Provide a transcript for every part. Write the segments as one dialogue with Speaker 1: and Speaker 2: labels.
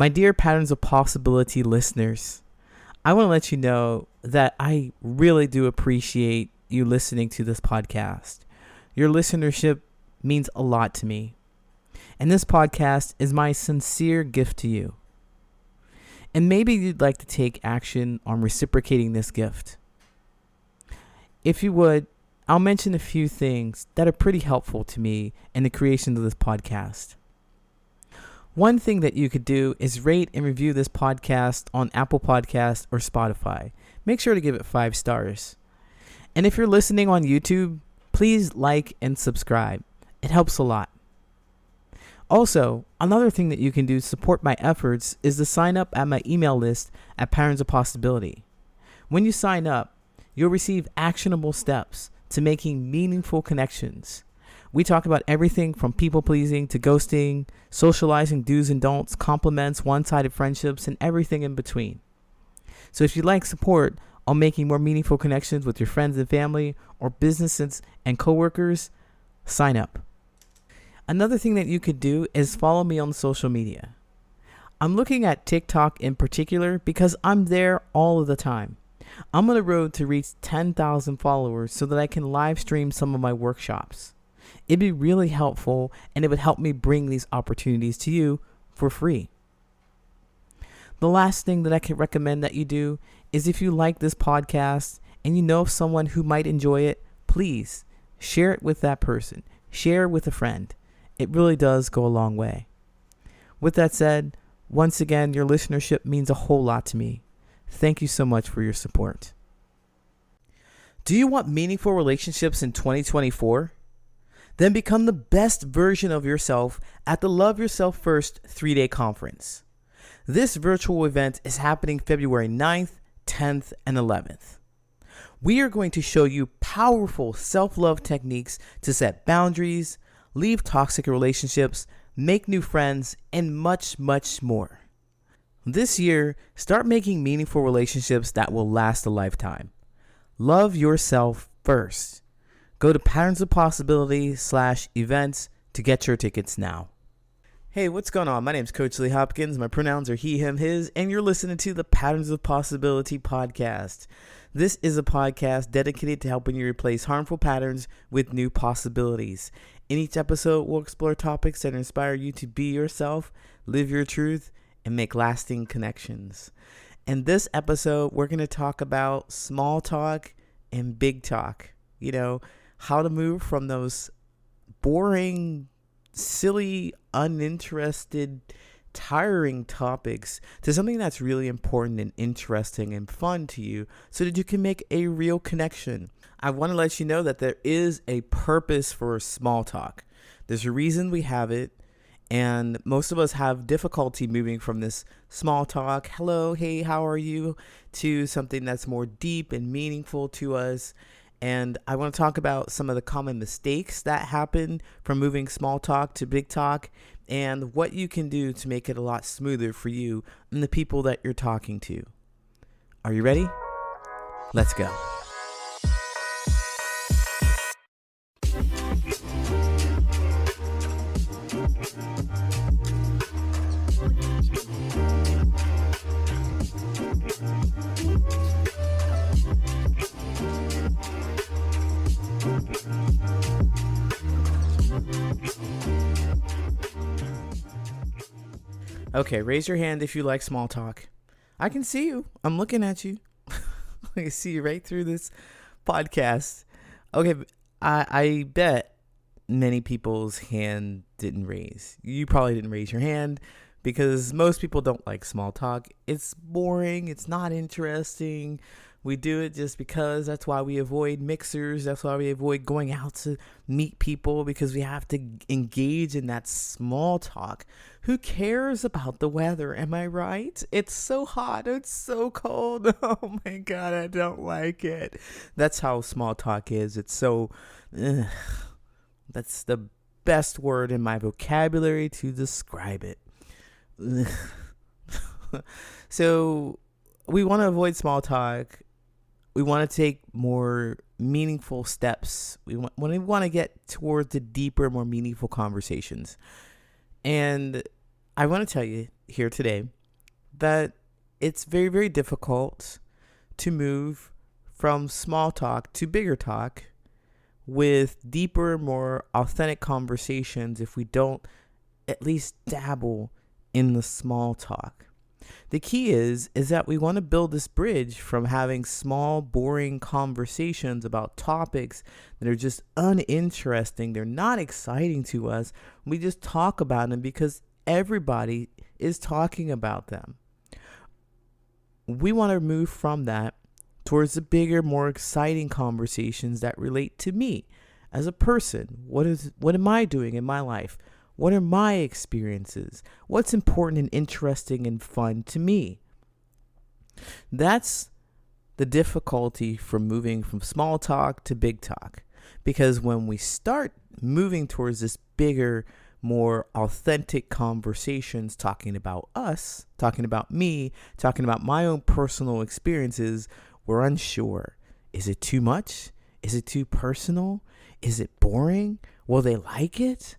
Speaker 1: My dear Patterns of Possibility listeners, I want to let you know that I really do appreciate you listening to this podcast. Your listenership means a lot to me. And this podcast is my sincere gift to you. And maybe you'd like to take action on reciprocating this gift. If you would, I'll mention a few things that are pretty helpful to me in the creation of this podcast. One thing that you could do is rate and review this podcast on Apple Podcasts or Spotify. Make sure to give it 5 stars. And if you're listening on YouTube, please like and subscribe. It helps a lot. Also, another thing that you can do to support my efforts is to sign up at my email list at Patterns of Possibility. When you sign up, you'll receive actionable steps to making meaningful connections. We talk about everything from people pleasing to ghosting, socializing do's and don'ts, compliments, one-sided friendships, and everything in between. So if you'd like support on making more meaningful connections with your friends and family or businesses and coworkers, sign up. Another thing that you could do is follow me on social media. I'm looking at TikTok in particular because I'm there all of the time. I'm on the road to reach 10,000 followers so that I can live stream some of my workshops. It'd be really helpful, and it would help me bring these opportunities to you for free. The last thing that I can recommend that you do is if you like this podcast and you know of someone who might enjoy it, please share it with that person. Share it with a friend. It really does go a long way. With that said, once again, your listenership means a whole lot to me. Thank you so much for your support. Do you want meaningful relationships in 2024? Then become the best version of yourself at the Love Yourself First 3-day conference. This virtual event is happening February 9th, 10th, and 11th. We are going to show you powerful self-love techniques to set boundaries, leave toxic relationships, make new friends, and much, much more. This year, start making meaningful relationships that will last a lifetime. Love yourself first. Go to Patterns of Possibility /events to get your tickets now. Hey, what's going on? My name is Coach Lee Hopkins. My pronouns are he, him, his, and you're listening to the Patterns of Possibility podcast. This is a podcast dedicated to helping you replace harmful patterns with new possibilities. In each episode, we'll explore topics that inspire you to be yourself, live your truth, and make lasting connections. In this episode, we're going to talk about small talk and big talk. You know, how to move from those boring, silly, uninterested, tiring topics to something that's really important and interesting and fun to you so that you can make a real connection. I want to let you know that there is a purpose for small talk. There's a reason we have it. And most of us have difficulty moving from this small talk, hello, hey, how are you, to something that's more deep and meaningful to us. And I want to talk about some of the common mistakes that happen from moving small talk to big talk and what you can do to make it a lot smoother for you and the people that you're talking to. Are you ready? Let's go. Okay, raise your hand if you like small talk. I can see you. I'm looking at you. I can see you right through this podcast. Okay, I bet many people's hand didn't raise. You probably didn't raise your hand because most people don't like small talk. It's boring. It's not interesting. We do it just because. That's why we avoid mixers. That's why we avoid going out to meet people, because we have to engage in that small talk. Who cares about the weather? Am I right? It's so hot. It's so cold. Oh my God, I don't like it. That's how small talk is. It's so, that's the best word in my vocabulary to describe it. So we want to avoid small talk. We want to take more meaningful steps. We want to get towards the deeper, more meaningful conversations. And I want to tell you, here today that it's very, very difficult to move from small talk to bigger talk with deeper, more authentic conversations if we don't at least dabble in the small talk. The key is that we want to build this bridge from having small, boring conversations about topics that are just uninteresting. They're not exciting to us. We just talk about them because everybody is talking about them. We want to move from that towards the bigger, more exciting conversations that relate to me as a person. What am I doing in my life? What are my experiences? What's important and interesting and fun to me? That's the difficulty from moving from small talk to big talk. Because when we start moving towards this bigger, more authentic conversations, talking about us, talking about me, talking about my own personal experiences, we're unsure. Is it too much? Is it too personal? Is it boring? Will they like it?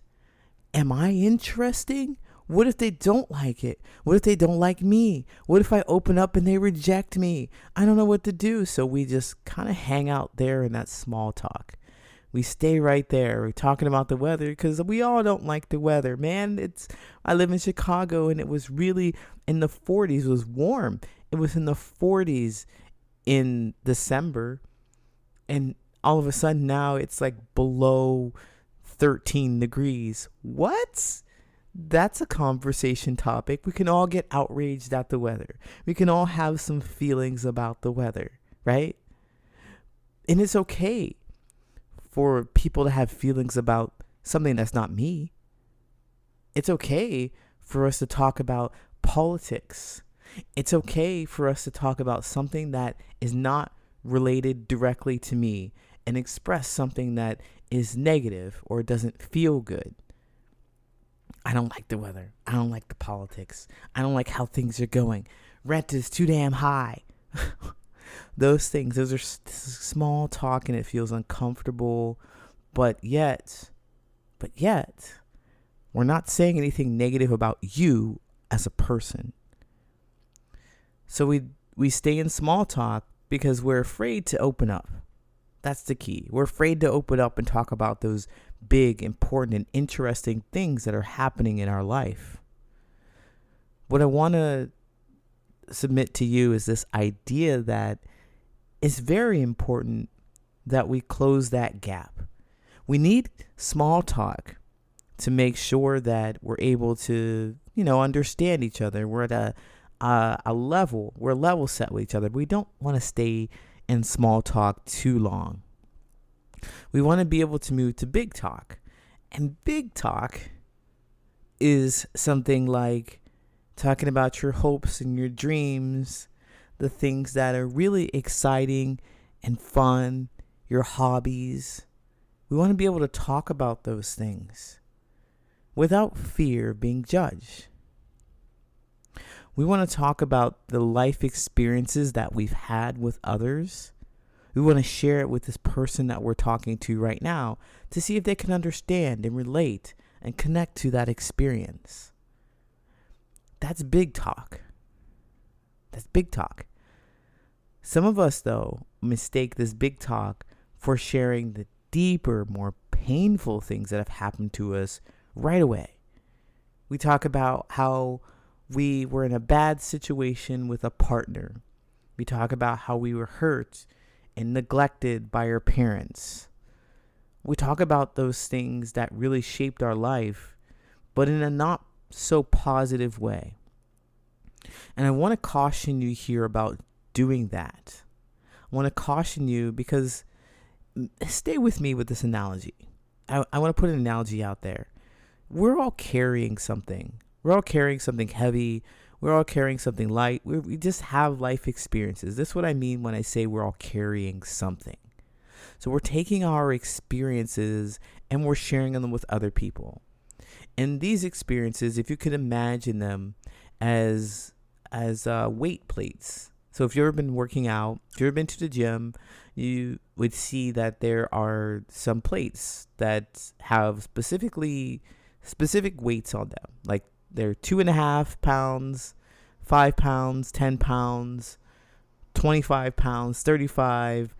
Speaker 1: Am I interesting? What if they don't like it? What if they don't like me? What if I open up and they reject me? I don't know what to do. So we just kind of hang out there in that small talk. We stay right there. We're talking about the weather because we all don't like the weather, man. I live in Chicago and it was really in the 40s. It was warm. It was in the 40s in December. And all of a sudden now it's like below 13 degrees. What? That's a conversation topic. We can all get outraged at the weather. We can all have some feelings about the weather, right? And it's okay for people to have feelings about something that's not me. It's okay for us to talk about politics. It's okay for us to talk about something that is not related directly to me and express something that is negative or doesn't feel good. I don't like the weather. I don't like the politics. I don't like how things are going. Rent is too damn high. Those things, those are small talk and it feels uncomfortable. But yet, we're not saying anything negative about you as a person. So we stay in small talk because we're afraid to open up. That's the key. We're afraid to open up and talk about those big, important, and interesting things that are happening in our life. What I want to submit to you is this idea that it's very important that we close that gap. We need small talk to make sure that we're able to, understand each other. We're at a level, we're level set with each other. We don't want to stay in small talk too long. We want to be able to move to big talk. And big talk is something like talking about your hopes and your dreams, the things that are really exciting and fun, your hobbies. We want to be able to talk about those things without fear of being judged. We want to talk about the life experiences that we've had with others. We want to share it with this person that we're talking to right now to see if they can understand and relate and connect to that experience. That's big talk. That's big talk. Some of us, though, mistake this big talk for sharing the deeper, more painful things that have happened to us right away. We talk about how we were in a bad situation with a partner. We talk about how we were hurt and neglected by our parents. We talk about those things that really shaped our life, but in a not so positive way. And I want to caution you here about doing that. I want to caution you because, stay with me with this analogy. I want to put an analogy out there. We're all carrying something. We're all carrying something heavy. We're all carrying something light. We just have life experiences. That's what I mean when I say we're all carrying something. So we're taking our experiences and we're sharing them with other people. And these experiences, if you could imagine them as weight plates. So if you've ever been working out, if you've ever been to the gym, you would see that there are some plates that have specific weights on them. Like They're 2.5 pounds, 5 pounds, 10 pounds, 25 pounds, 35,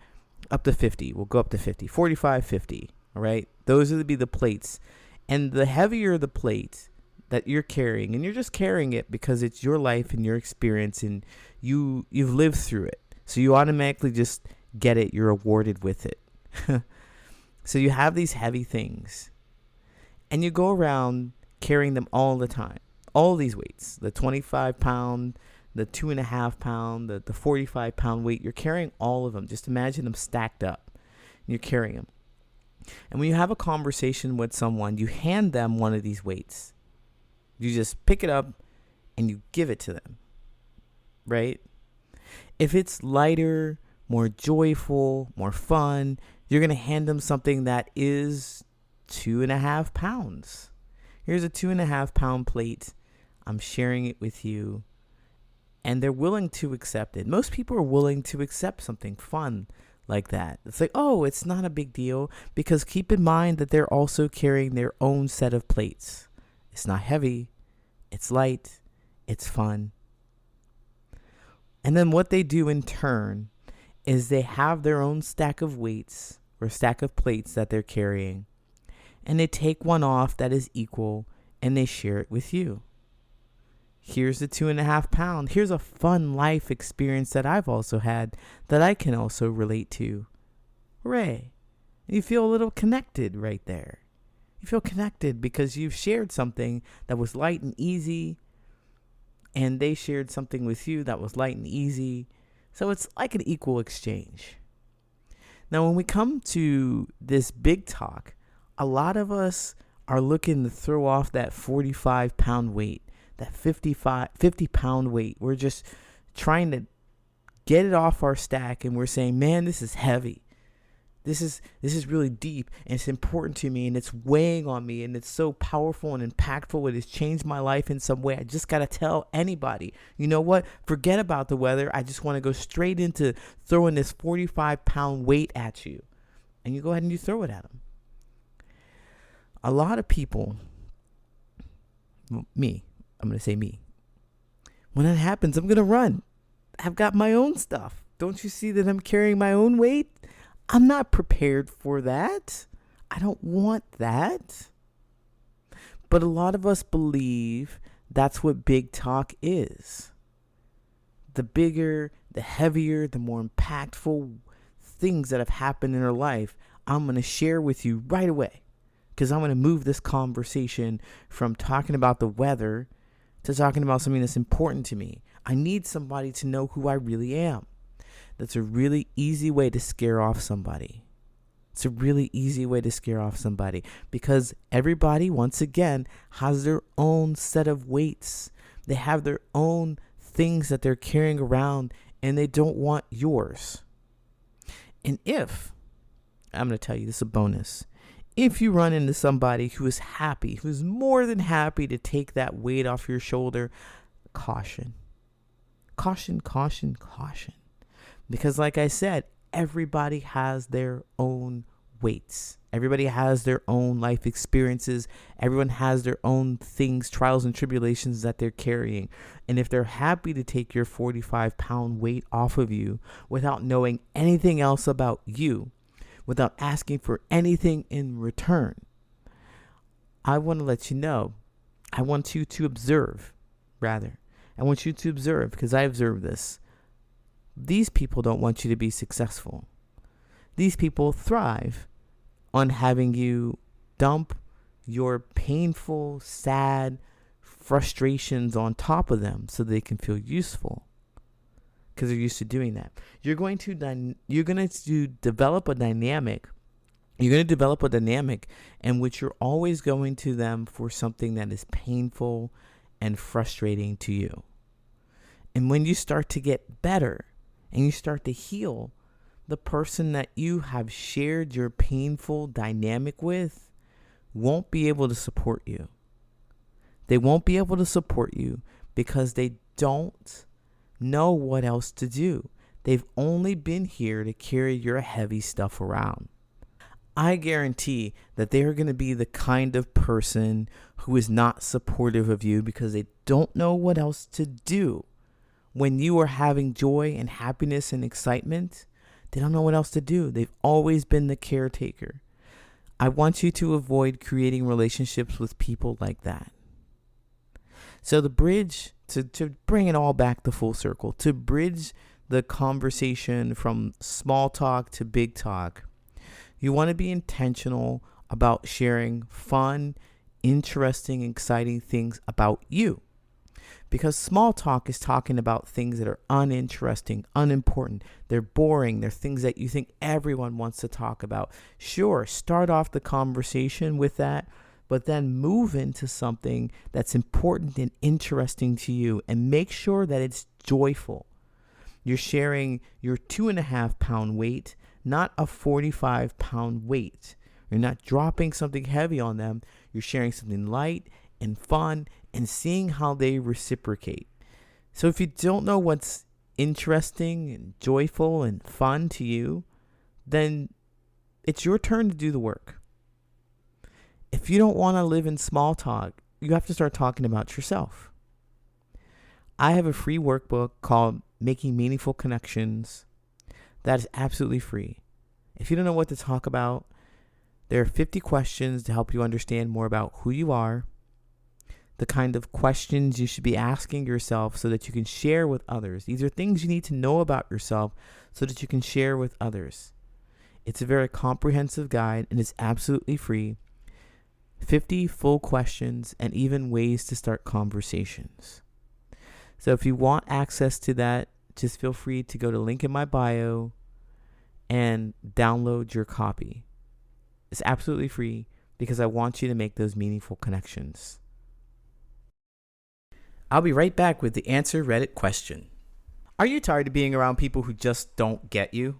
Speaker 1: up to 50. We'll go up to 50, 45, 50. All right. Those are to be the plates. And the heavier the plate that you're carrying, and you're just carrying it because it's your life and your experience, and you've lived through it. So you automatically just get it. You're awarded with it. So you have these heavy things, and you go around carrying them all the time. All these weights, the 25 pound, the 2.5 pound, the 45 pound weight, you're carrying all of them. Just imagine them stacked up. And you're carrying them. And when you have a conversation with someone, you hand them one of these weights. You just pick it up and you give it to them, right? If it's lighter, more joyful, more fun, you're going to hand them something that is 2.5 pounds. Here's a 2.5 pound plate. I'm sharing it with you. And they're willing to accept it. Most people are willing to accept something fun like that. It's like, oh, it's not a big deal, because keep in mind that they're also carrying their own set of plates. It's not heavy. It's light. It's fun. And then what they do in turn is they have their own stack of weights or stack of plates that they're carrying, and they take one off that is equal and they share it with you. Here's the 2.5 pound. Here's a fun life experience that I've also had that I can also relate to. Hooray. You feel a little connected right there. You feel connected because you've shared something that was light and easy, and they shared something with you that was light and easy. So it's like an equal exchange. Now, when we come to this big talk, a lot of us are looking to throw off that 45 pound weight, that 50 pound weight. We're just trying to get it off our stack, and we're saying, man, this is heavy. This is really deep, and it's important to me, and it's weighing on me, and it's so powerful and impactful. It has changed my life in some way. I just got to tell anybody, you know what? Forget about the weather. I just want to go straight into throwing this 45 pound weight at you. And you go ahead and you throw it at them. A lot of people, I'm going to say me. When that happens, I'm going to run. I've got my own stuff. Don't you see that I'm carrying my own weight? I'm not prepared for that. I don't want that. But a lot of us believe that's what big talk is. The bigger, the heavier, the more impactful things that have happened in our life, I'm going to share with you right away. Because I'm going to move this conversation from talking about the weather to talking about something that's important to me. I need somebody to know who I really am. That's a really easy way to scare off somebody. It's a really easy way to scare off somebody because everybody, once again, has their own set of weights. They have their own things that they're carrying around, and they don't want yours. And I'm going to tell you this is a bonus. If you run into somebody who is happy, who's more than happy to take that weight off your shoulder, caution. Caution, caution, caution. Because like I said, everybody has their own weights. Everybody has their own life experiences. Everyone has their own things, trials and tribulations that they're carrying. And if they're happy to take your 45 pound weight off of you without knowing anything else about you, without asking for anything in return, I want to let you know. I want you to observe, rather. I want you to observe, because I observed this. These people don't want you to be successful. These people thrive on having you dump your painful, sad frustrations on top of them so they can feel useful, because they're used to doing that. You're going to develop a dynamic. You're going to develop a dynamic in which you're always going to them for something that is painful and frustrating to you. And when you start to get better and you start to heal, the person that you have shared your painful dynamic with won't be able to support you. They won't be able to support you because they don't know what else to do. They've only been here to carry your heavy stuff around. I guarantee that they are going to be the kind of person who is not supportive of you because they don't know what else to do. When you are having joy and happiness and excitement, they don't know what else to do. They've always been the caretaker. I want you to avoid creating relationships with people like that. So the bridge, to bring it all back to full circle, to bridge the conversation from small talk to big talk, you want to be intentional about sharing fun, interesting, exciting things about you. Because small talk is talking about things that are uninteresting, unimportant. They're boring. They're things that you think everyone wants to talk about. Sure, start off the conversation with that, but then move into something that's important and interesting to you and make sure that it's joyful. You're sharing your 2.5-pound weight, not a 45-pound weight. You're not dropping something heavy on them. You're sharing something light and fun and seeing how they reciprocate. So if you don't know what's interesting and joyful and fun to you, then it's your turn to do the work. If you don't want to live in small talk, you have to start talking about yourself. I have a free workbook called Making Meaningful Connections that is absolutely free. If you don't know what to talk about, there are 50 questions to help you understand more about who you are, the kind of questions you should be asking yourself so that you can share with others. These are things you need to know about yourself so that you can share with others. It's a very comprehensive guide and it's absolutely free. 50 full questions and even ways to start conversations. So if you want access to that, just feel free to go to link in my bio and download your copy. It's absolutely free because I want you to make those meaningful connections. I'll be right back with the answer Reddit question. Are you tired of being around people who just don't get you?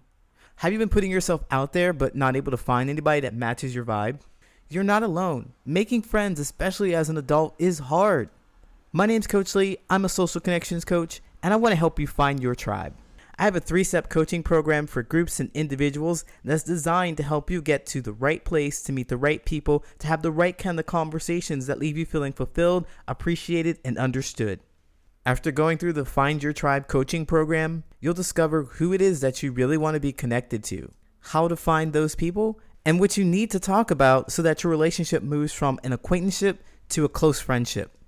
Speaker 1: Have you been putting yourself out there but not able to find anybody that matches your vibe? You're not alone. Making friends, especially as an adult, is hard. My name's Coach Lee. I'm a social connections coach, and I want to help you find your tribe. I have a 3-step coaching program for groups and individuals that's designed to help you get to the right place, to meet the right people, to have the right kind of conversations that leave you feeling fulfilled, appreciated, and understood. After going through the Find Your Tribe coaching program, you'll discover who it is that you really want to be connected to, how to find those people, and what you need to talk about so that your relationship moves from an acquaintanceship to a close friendship.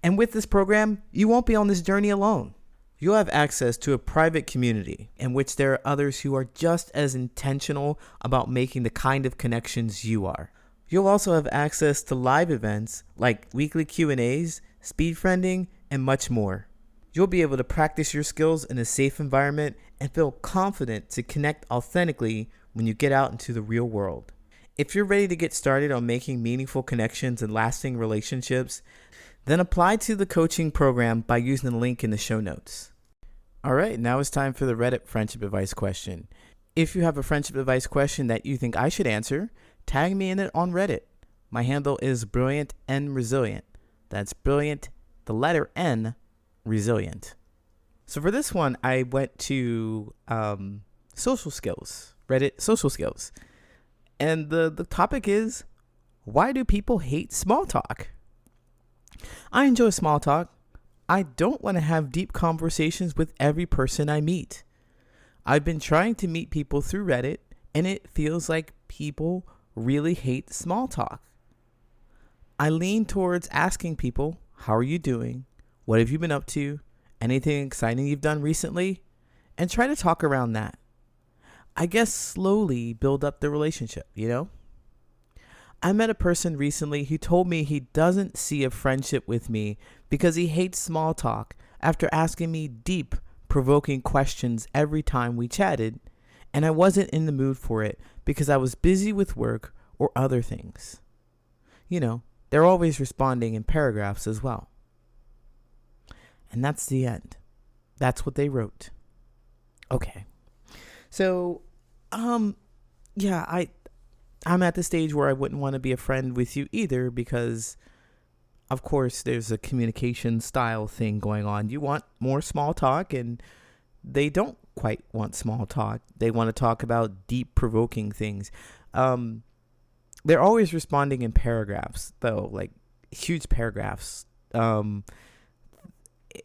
Speaker 1: And with this program, you won't be on this journey alone. You'll have access to a private community in which there are others who are just as intentional about making the kind of connections you are. You'll also have access to live events like weekly Q&As, speed friending, and much more. You'll be able to practice your skills in a safe environment and feel confident to connect authentically when you get out into the real world. If you're ready to get started on making meaningful connections and lasting relationships, then apply to the coaching program by using the link in the show notes. All right, now it's time for the Reddit friendship advice question. If you have a friendship advice question that you think I should answer, tag me in it on Reddit. My handle is Brilliant and Resilient. That's Brilliant, the letter N, Resilient. So for this one, I went to social skills, Reddit social skills. And the topic is, why do people hate small talk? I enjoy small talk. I don't want to have deep conversations with every person I meet. I've been trying to meet people through Reddit, and it feels like people really hate small talk. I lean towards asking people, how are you doing? What have you been up to? Anything exciting you've done recently? And try to talk around that. I guess slowly build up the relationship, you know? I met a person recently who told me he doesn't see a friendship with me because he hates small talk after asking me deep, provoking questions every time we chatted, and I wasn't in the mood for it because I was busy with work or other things. You know, they're always responding in paragraphs as well. And that's the end. That's what they wrote. Okay. So, I'm at the stage where I wouldn't want to be a friend with you either because, of course, there's a communication style thing going on. You want more small talk, and they don't quite want small talk. They want to talk about deep, provoking things. they're always responding in paragraphs, though, like huge paragraphs.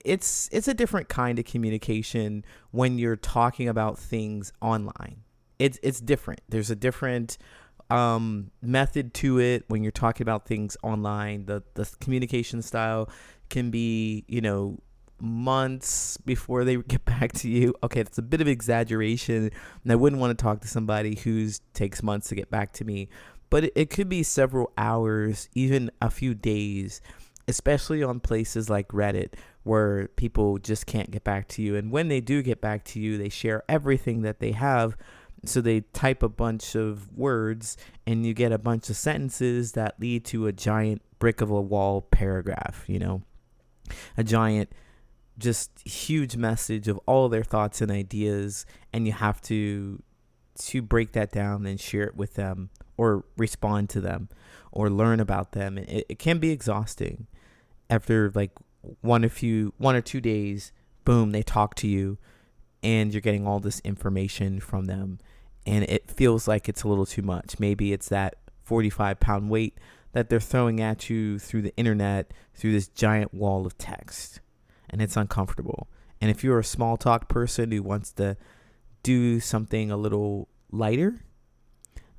Speaker 1: It's a different kind of communication when you're talking about things online. It's different. There's a different method to it when you're talking about things online. The communication style can be, months before they get back to you. Okay, that's a bit of exaggeration, and I wouldn't want to talk to somebody who takes months to get back to me, but it could be several hours, even a few days, especially on places like Reddit, where people just can't get back to you. And when they do get back to you, they share everything that they have. So they type a bunch of words and you get a bunch of sentences that lead to a giant brick of a wall paragraph, a giant, just huge message of all their thoughts and ideas. And you have to break that down and share it with them, or respond to them, or learn about them. And it can be exhausting. After like one or 2 days, boom, they talk to you and you're getting all this information from them, and it feels like it's a little too much. Maybe it's that 45-pound weight that they're throwing at you through the internet, through this giant wall of text, and it's uncomfortable. And if you're a small talk person who wants to do something a little lighter,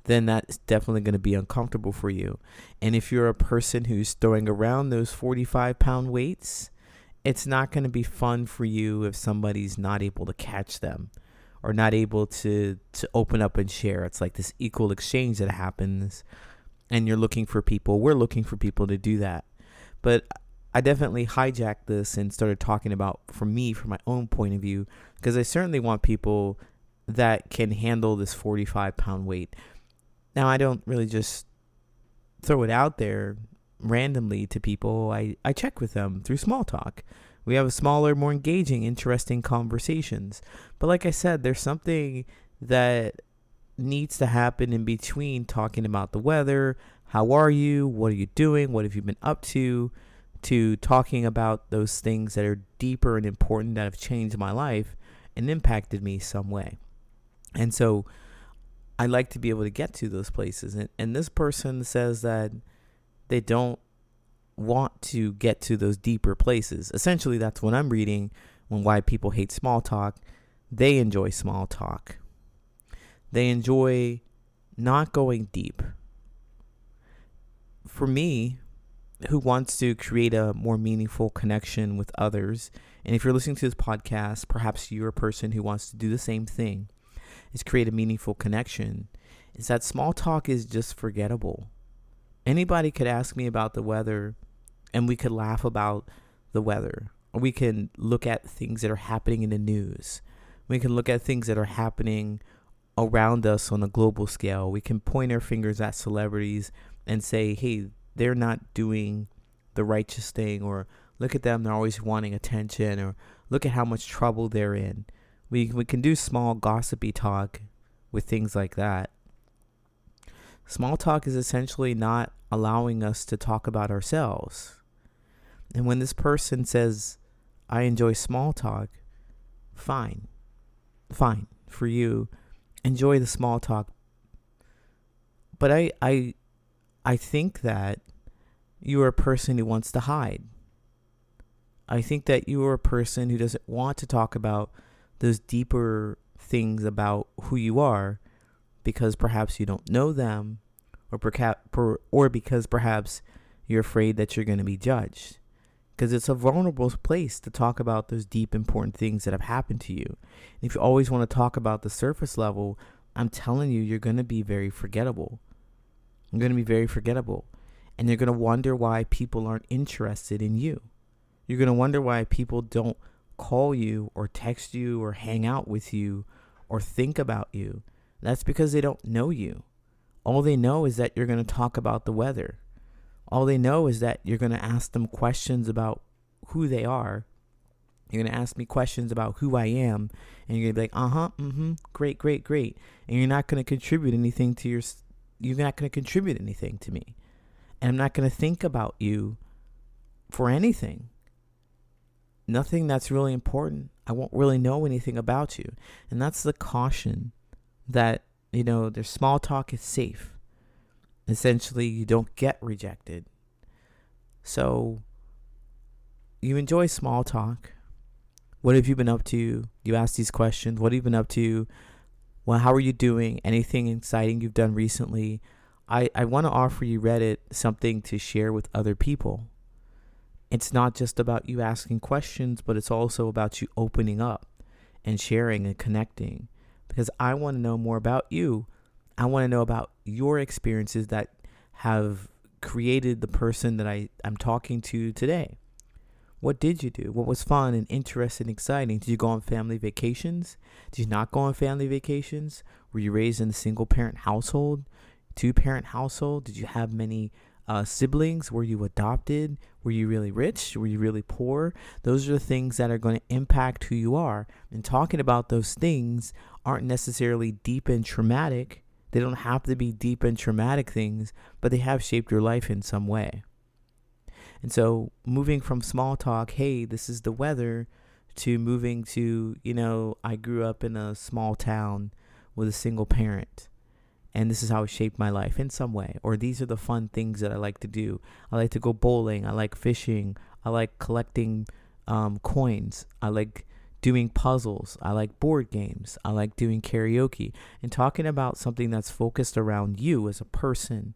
Speaker 1: then that's definitely going to be uncomfortable for you. And if you're a person who's throwing around those 45-pound weights, it's not going to be fun for you if somebody's not able to catch them, or not able to open up and share. It's like this equal exchange that happens, and we're looking for people to do that. But I definitely hijacked this and started talking about, from my own point of view, because I certainly want people that can handle this 45-pound weight. Now, I don't really just throw it out there randomly to people. I check with them through small talk. We have smaller, more engaging, interesting conversations. But like I said, there's something that needs to happen in between talking about the weather, how are you, what are you doing, what have you been up to talking about those things that are deeper and important, that have changed my life and impacted me some way. And so I like to be able to get to those places. And this person says that they don't want to get to those deeper places. Essentially, that's what I'm reading when why people hate small talk. They enjoy small talk. They enjoy not going deep. For me, who wants to create a more meaningful connection with others, and if you're listening to this podcast, perhaps you're a person who wants to do the same thing, is create a meaningful connection, is that small talk is just forgettable. Anybody could ask me about the weather, and we could laugh about the weather. Or we can look at things that are happening in the news. We can look at things that are happening around us on a global scale. We can point our fingers at celebrities and say, hey, they're not doing the righteous thing, or look at them, they're always wanting attention, or look at how much trouble they're in. We can do small gossipy talk with things like that. Small talk is essentially not allowing us to talk about ourselves. And when this person says, I enjoy small talk, fine for you. Enjoy the small talk. But I think that you are a person who wants to hide. I think that you are a person who doesn't want to talk about those deeper things about who you are, because perhaps you don't know them, or because perhaps you're afraid that you're going to be judged. Because it's a vulnerable place to talk about those deep, important things that have happened to you. And if you always want to talk about the surface level, I'm telling you, you're going to be very forgettable. You're going to be very forgettable. And you're going to wonder why people aren't interested in you. You're going to wonder why people don't call you or text you or hang out with you or think about you. That's because they don't know you. All they know is that you're going to talk about the weather. All they know is that you're going to ask them questions about who they are. You're going to ask me questions about who I am. And you're going to be like, great. And you're not going to contribute anything to you're not going to contribute anything to me. And I'm not going to think about you for anything. Nothing that's really important. I won't really know anything about you. And that's the caution that their small talk is safe. Essentially, you don't get rejected. So you enjoy small talk. What have you been up to? You ask these questions. What have you been up to? Well, how are you doing? Anything exciting you've done recently? I want to offer you, Reddit, something to share with other people. It's not just about you asking questions, but it's also about you opening up and sharing and connecting. Because I want to know more about you. I want to know about your experiences that have created the person that I'm talking to today. What did you do? What was fun and interesting and exciting? Did you go on family vacations? Did you not go on family vacations? Were you raised in a single parent household? 2-parent household? Did you have many siblings? Were you adopted? Were you really rich? Were you really poor? Those are the things that are going to impact who you are. And talking about those things aren't necessarily deep and traumatic. They don't have to be deep and traumatic things, but they have shaped your life in some way. And so moving from small talk, hey, this is the weather, to moving to, I grew up in a small town with a single parent, and this is how it shaped my life in some way. Or these are the fun things that I like to do. I like to go bowling. I like fishing. I like collecting coins. I like doing puzzles. I like board games. I like doing karaoke. And talking about something that's focused around you as a person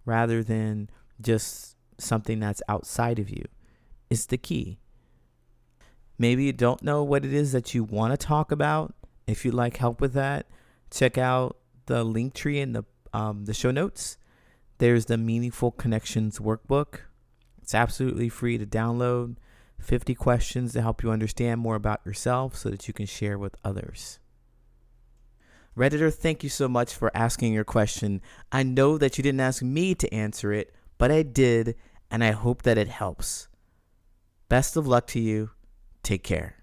Speaker 1: rather than just something that's outside of you is the key. Maybe you don't know what it is that you want to talk about. If you'd like help with that, check out the link tree in the show notes. There's the Meaningful Connections workbook. It's absolutely free to download. 50 questions to help you understand more about yourself so that you can share with others. Redditor, thank you so much for asking your question. I know that you didn't ask me to answer it, but I did, and I hope that it helps. Best of luck to you. Take care.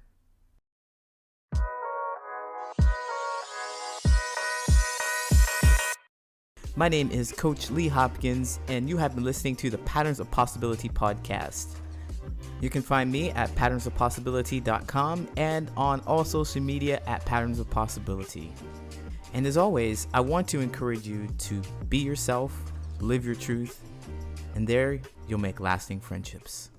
Speaker 1: My name is Coach Lee Hopkins, and you have been listening to the Patterns of Possibility podcast. You can find me at patternsofpossibility.com and on all social media at Patterns of Possibility. And as always, I want to encourage you to be yourself, live your truth, and there you'll make lasting friendships.